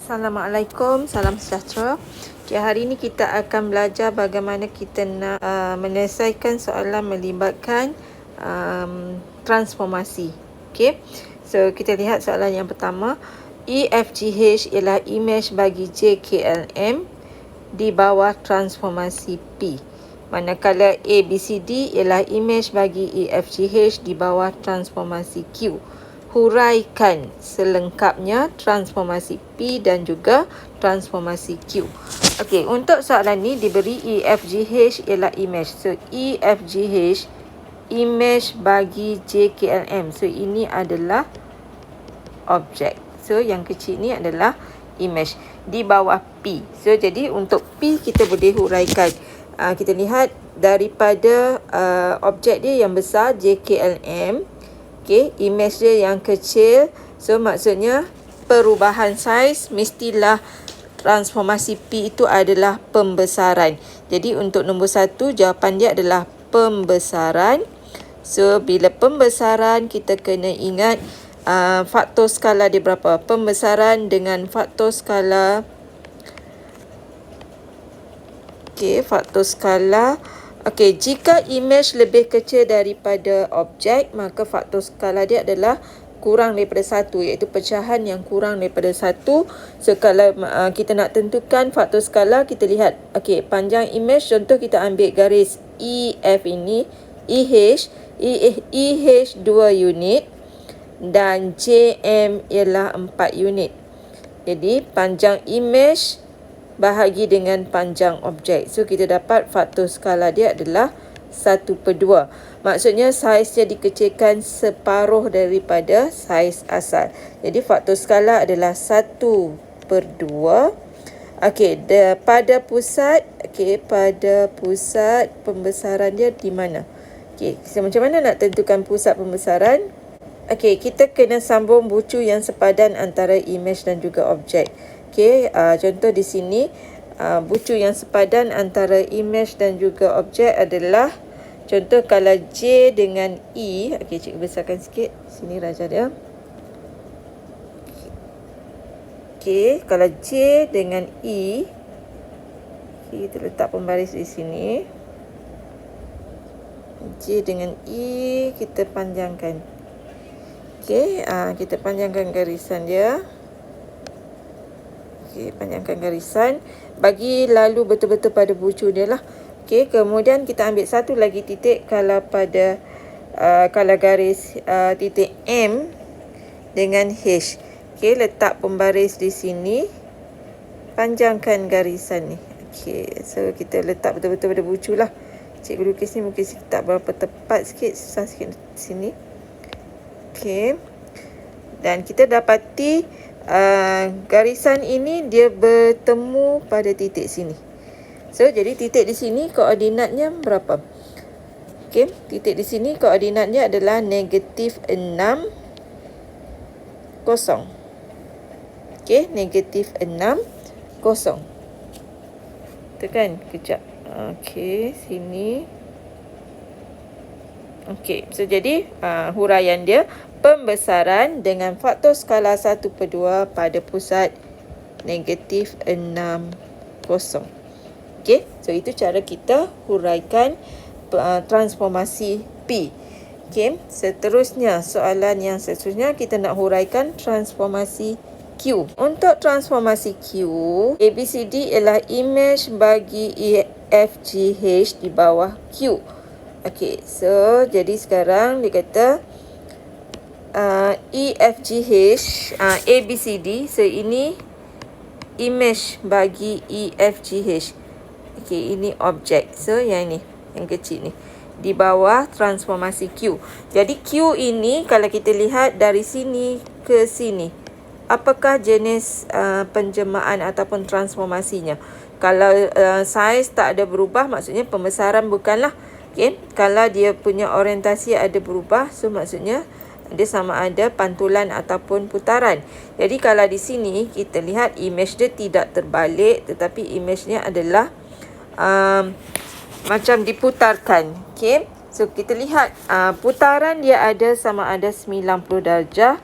Assalamualaikum, salam sejahtera. Okay, hari ini kita akan belajar bagaimana kita nak menyelesaikan soalan melibatkan transformasi. Okay, so kita lihat soalan yang pertama. EFGH ialah imej bagi JKLM di bawah transformasi P. Manakala ABCD ialah imej bagi EFGH di bawah transformasi Q. Huraikan selengkapnya transformasi P dan juga transformasi Q. Okey, untuk soalan ni diberi EFGH ialah imej. So EFGH imej bagi JKLM. So ini adalah objek. So yang kecil ni adalah imej di bawah P. So jadi untuk P kita boleh huraikan. Kita lihat daripada objek dia yang besar JKLM. Okay, imej dia yang kecil. So maksudnya perubahan saiz mestilah transformasi P itu adalah pembesaran. Jadi untuk nombor 1 jawapan dia adalah pembesaran. So bila pembesaran kita kena ingat faktor skala dia berapa. Pembesaran dengan faktor skala. Okay, faktor skala. Okey, jika imej lebih kecil daripada objek, maka faktor skala dia adalah kurang daripada 1, iaitu pecahan yang kurang daripada 1. So, kalau kita nak tentukan faktor skala, kita lihat. Okey, panjang imej, contoh kita ambil garis EF ini, EH 2 unit dan JM ialah 4 unit. Jadi, panjang imej bahagi dengan panjang objek. So, kita dapat faktor skala dia adalah 1/2. Maksudnya, saiz dia dikecilkan separuh daripada saiz asal. Jadi, faktor skala adalah 1/2. Okey, pada pusat, pada pusat pembesaran dia di mana? Okey, so macam mana nak tentukan pusat pembesaran? Okey, kita kena sambung bucu yang sepadan antara imej dan juga objek. Okey, contoh di sini bucu yang sepadan antara imej dan juga objek adalah contoh kalau J dengan E. Okey, cikgu besarkan sikit. Sini raja dia. Okey, kalau J dengan E, kita letak pembaris di sini. J dengan E kita panjangkan. Okey, kita panjangkan garisan dia. Okey, panjangkan garisan. Bagi lalu betul-betul pada bucu dia lah. Okey, kemudian kita ambil satu lagi titik kalau pada kalau garis titik M dengan H. Okey, letak pembaris di sini. Panjangkan garisan ni. Okey, so kita letak betul-betul pada bucu lah. Cikgu lukis ni mungkin tak berapa tepat sikit. Susah sikit di sini. Okey. Dan kita dapati garisan ini dia bertemu pada titik sini. So, jadi titik di sini koordinatnya berapa? Okey, titik di sini koordinatnya adalah -6, 0. Okey, -6, 0. Tekan kejap. Okey, sini. Okey, so jadi huraian dia pembesaran dengan faktor skala 1/2 pada pusat -6, 0. Okey, so itu cara kita huraikan transformasi P. Okey, seterusnya soalan yang seterusnya kita nak huraikan transformasi Q. Untuk transformasi Q, ABCD ialah imej bagi EFGH di bawah Q. Okey, so jadi sekarang dia kata EFGH ABCD. So ini imej bagi EFGH. Okey, ini objek. So yang ni, yang kecil ni di bawah transformasi Q. Jadi Q ini kalau kita lihat dari sini ke sini, apakah jenis penjemaan ataupun transformasinya? Kalau saiz tak ada berubah, maksudnya pembesaran bukanlah. Okay. Kalau dia punya orientasi ada berubah, so maksudnya dia sama ada pantulan ataupun putaran. Jadi kalau di sini kita lihat imej dia tidak terbalik, tetapi imejnya adalah macam diputarkan. Okay. So kita lihat putaran dia ada sama ada 90 darjah,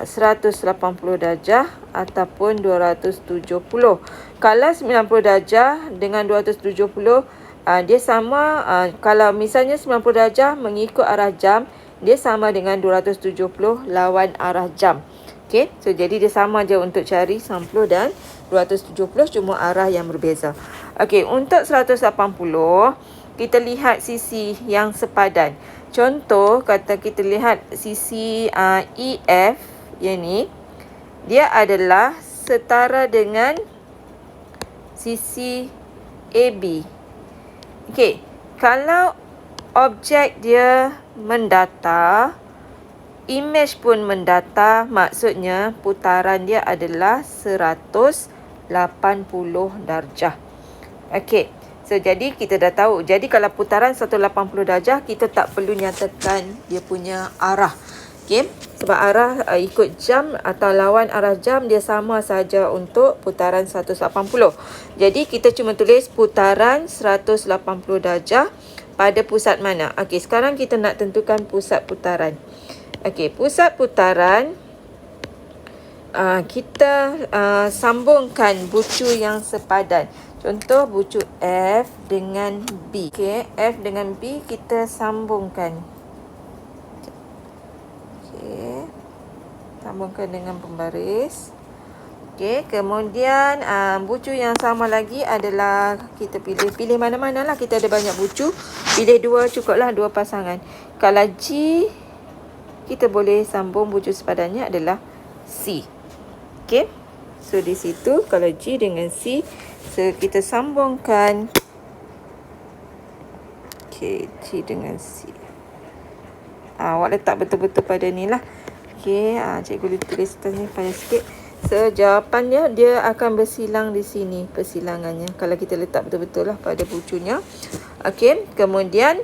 180 darjah ataupun 270. Kalau 90 darjah dengan 270, dia sama, kalau misalnya 90 darjah mengikut arah jam, dia sama dengan 270 lawan arah jam. Okey, so jadi dia sama je untuk cari 90 dan 270, cuma arah yang berbeza. Okey, untuk 180, kita lihat sisi yang sepadan. Contoh, kata kita lihat sisi EF yang ni, dia adalah setara dengan sisi AB. Okey, kalau objek dia mendatar, image pun mendatar, maksudnya putaran dia adalah 180 darjah. Okey, so jadi kita dah tahu. Jadi kalau putaran 180 darjah, kita tak perlu nyatakan dia punya arah. Okey, sebab arah ikut jam atau lawan arah jam dia sama saja untuk putaran 180. Jadi kita cuma tulis putaran 180 darjah pada pusat mana. Okey, sekarang kita nak tentukan pusat putaran. Okey, pusat putaran kita sambungkan bucu yang sepadan. Contoh bucu F dengan B. Okey, F dengan B kita sambungkan. Okey, sambungkan dengan pembaris. Okey, kemudian bucu yang sama lagi adalah kita pilih mana-mana lah. Kita ada banyak bucu, pilih dua, cukuplah dua pasangan. Kalau G, kita boleh sambung bucu sepadannya adalah C. Okey, so di situ kalau G dengan C, so kita sambungkan. Okey, G dengan C. Awak letak betul-betul pada ni lah. Okey, cikgu boleh tulis tanya pada sikit. So, jawapannya dia akan bersilang di sini, persilangannya. Kalau kita letak betul-betul lah pada bucunya. Okey, kemudian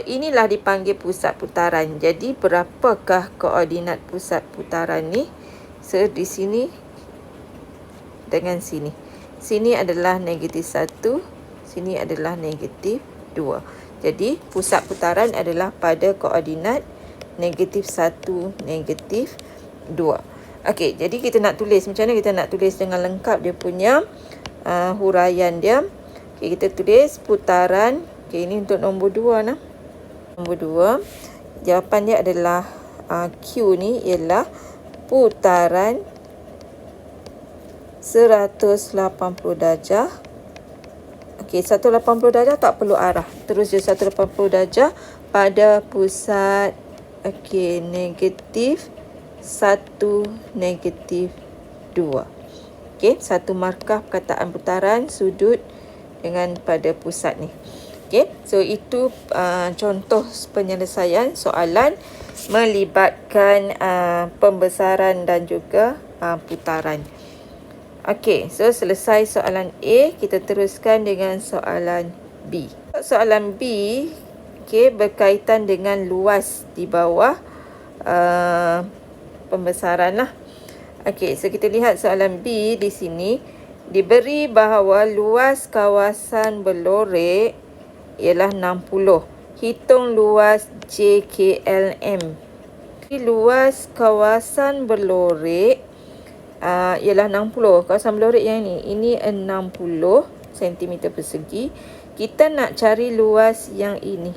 inilah dipanggil pusat putaran. Jadi, berapakah koordinat pusat putaran ni? So, di sini dengan sini. Sini adalah -1, sini adalah -2. Jadi, pusat putaran adalah pada koordinat -1, -2. Okey, jadi kita nak tulis. Macam mana kita nak tulis dengan lengkap dia punya huraian dia. Okey, kita tulis putaran. Okey, ini untuk nombor 2 nah. Nombor 2, jawapan dia adalah Q ni ialah putaran 180 darjah. Okey, 180 darjah tak perlu arah. Terus je 180 darjah pada pusat. Okey, -1, -2. Okey, satu markah perkataan putaran sudut dengan pada pusat ni. Okey, so itu contoh penyelesaian soalan melibatkan pembesaran dan juga putaran. Okey, so selesai soalan A, kita teruskan dengan soalan B. Soalan B, okey, berkaitan dengan luas di bawah pembesaran lah. Okey, so kita lihat soalan B di sini. Diberi bahawa luas kawasan berlorek ialah 60. Hitung luas JKLM. Luas kawasan berlorek ialah 60. Kawasan berlorek yang ini 60 cm persegi. Kita nak cari luas yang ini.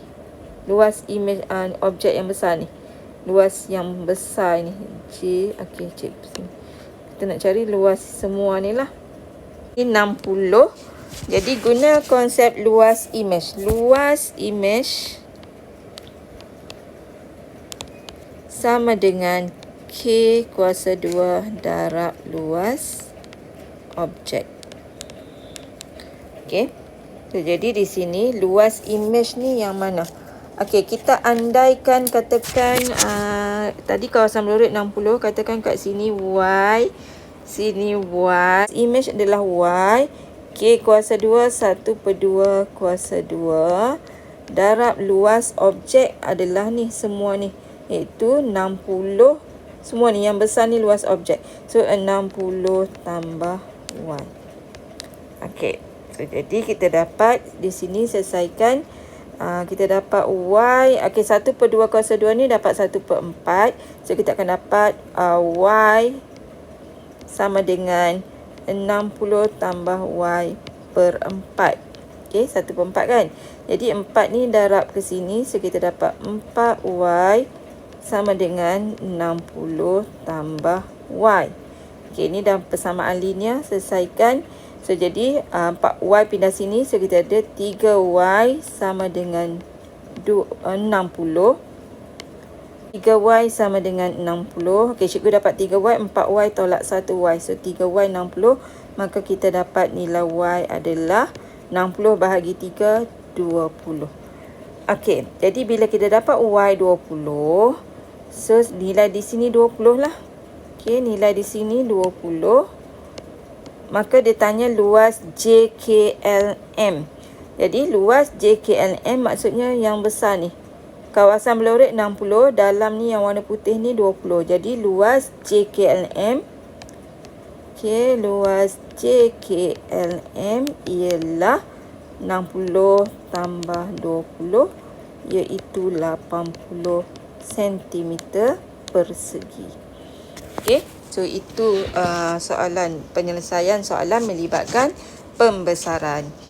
Luas image objek yang besar ni. Luas yang besar ni. Okey, cik. Kita nak cari luas semua ni lah. Ini 60. Jadi guna konsep luas image. Luas image sama dengan K kuasa 2 darab luas objek. Okey. So, jadi di sini luas image ni yang mana? Okey, kita andaikan katakan tadi kawasan berlorek 60, katakan kat sini Y, sini Y. Image adalah Y. K kuasa 2, 1/2 kuasa 2 darab luas objek adalah ni semua ni, iaitu 60. Semua ni yang besar ni luas objek. So 60 tambah Y. Okey. So jadi kita dapat di sini selesaikan. Kita dapat Y. Okey, 1/2 kuasa 2 ni dapat 1/4. So kita akan dapat Y sama dengan 60 tambah Y per 4. Okey, 1/4 kan. Jadi 4 ni darab ke sini. So, kita dapat 4Y sama dengan 60 tambah Y. Okey, ni dah persamaan linear. Selesaikan. So, jadi 4Y pindah sini. So, kita ada 3Y sama dengan 60. 3Y sama dengan 60. Okey, cikgu dapat 3Y, 4Y tolak 1Y. So, 3Y 60. Maka kita dapat nilai Y adalah 60 bahagi 3, 20. Okey, jadi bila kita dapat Y 20, so nilai di sini 20 lah. Okey, nilai di sini 20. Maka dia tanya luas JKLM. Jadi, luas JKLM maksudnya yang besar ni. Kawasan Blaurit 60, dalam ni yang warna putih ni 20. Jadi, luas JKLM. Okey, luas JKLM ialah 60 tambah 20, iaitu 80 cm persegi. Okey, so itu soalan penyelesaian soalan melibatkan pembesaran.